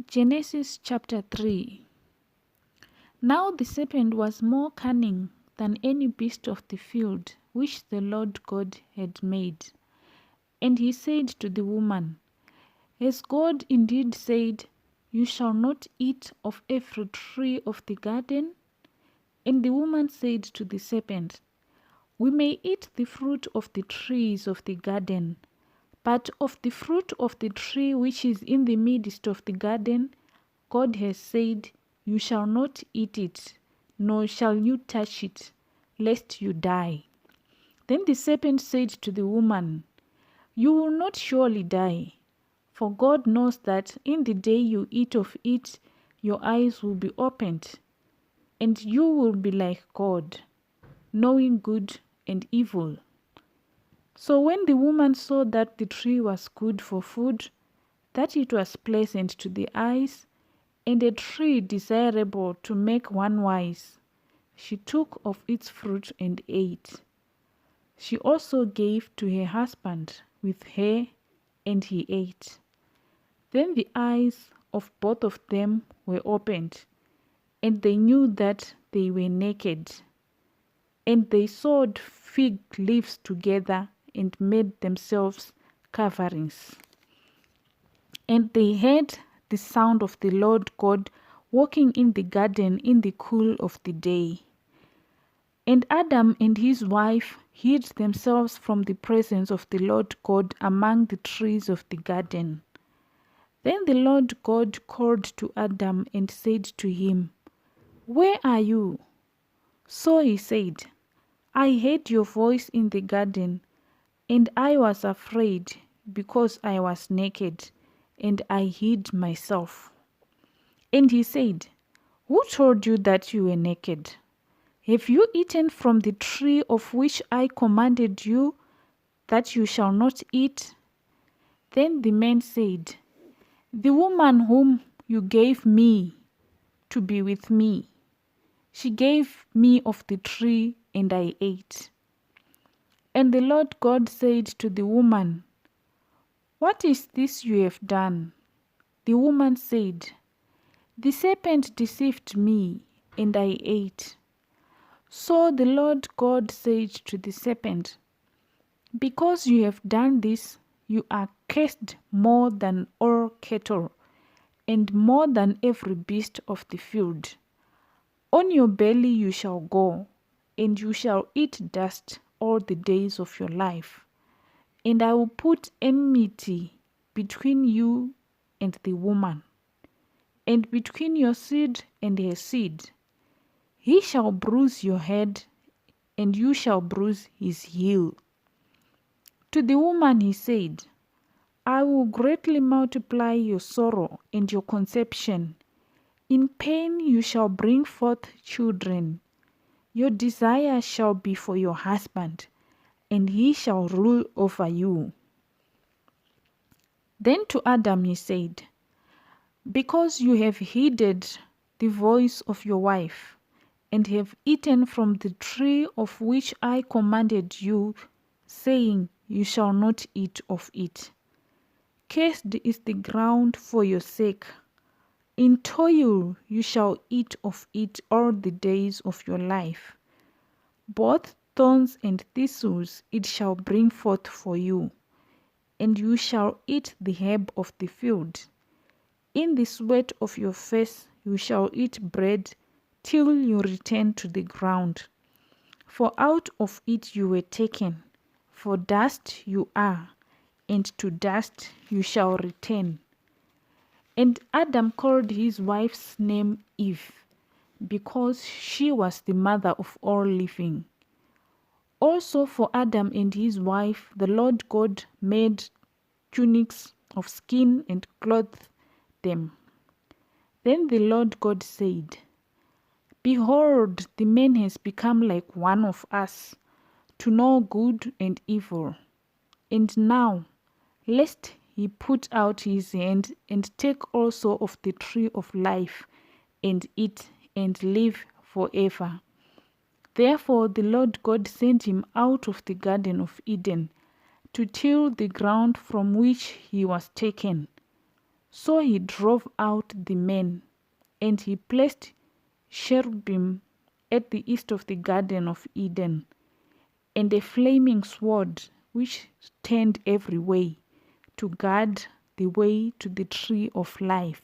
Genesis chapter 3. Now the serpent was more cunning than any beast of the field which the Lord God had made. And he said to the woman, Has God indeed said, You shall not eat of every tree of the garden? And the woman said to the serpent, We may eat the fruit of the trees of the garden, but of the fruit of the tree which is in the midst of the garden, God has said, You shall not eat it, nor shall you touch it, lest you die. Then the serpent said to the woman, You will not surely die, for God knows that in the day you eat of it, your eyes will be opened, and you will be like God, knowing good and evil. So when the woman saw that the tree was good for food, that it was pleasant to the eyes, and a tree desirable to make one wise, she took of its fruit and ate. She also gave to her husband with her, and he ate. Then the eyes of both of them were opened, and they knew that they were naked. And they sewed fig leaves together and made themselves coverings. And they heard the sound of the Lord God walking in the garden in the cool of the day. And Adam and his wife hid themselves from the presence of the Lord God among the trees of the garden. Then the Lord God called to Adam and said to him, Where are you? So he said, I heard your voice in the garden, and I was afraid because I was naked, and I hid myself. And he said, Who told you that you were naked? Have you eaten from the tree of which I commanded you that you shall not eat? Then the man said, The woman whom you gave me to be with me, she gave me of the tree, and I ate. And the Lord God said to the woman, What is this you have done? The woman said, The serpent deceived me, and I ate. So the Lord God said to the serpent, Because you have done this, you are cursed more than all cattle, and more than every beast of the field. On your belly you shall go, and you shall eat dust all the days of your life. And I will put enmity between you and the woman, and between your seed and her seed. He shall bruise your head, and you shall bruise his heel. To the woman he said, I will greatly multiply your sorrow and your conception. In pain you shall bring forth children. Your desire shall be for your husband, and he shall rule over you. Then to Adam he said, Because you have heeded the voice of your wife, and have eaten from the tree of which I commanded you, saying, You shall not eat of it. Cursed is the ground for your sake. In toil you shall eat of it all the days of your life. Both thorns and thistles it shall bring forth for you, and you shall eat the herb of the field. In the sweat of your face you shall eat bread till you return to the ground. For out of it you were taken, for dust you are, and to dust you shall return. And Adam called his wife's name Eve, because she was the mother of all living. Also for Adam and his wife the Lord God made tunics of skin and clothed them. Then the Lord God said, Behold, the man has become like one of us, to know good and evil. And now, lest he put out his hand and take also of the tree of life, and eat and live forever. Therefore the Lord God sent him out of the Garden of Eden to till the ground from which he was taken. So he drove out the men, and he placed cherubim at the east of the Garden of Eden, and a flaming sword which turned every way, to guard the way to the tree of life.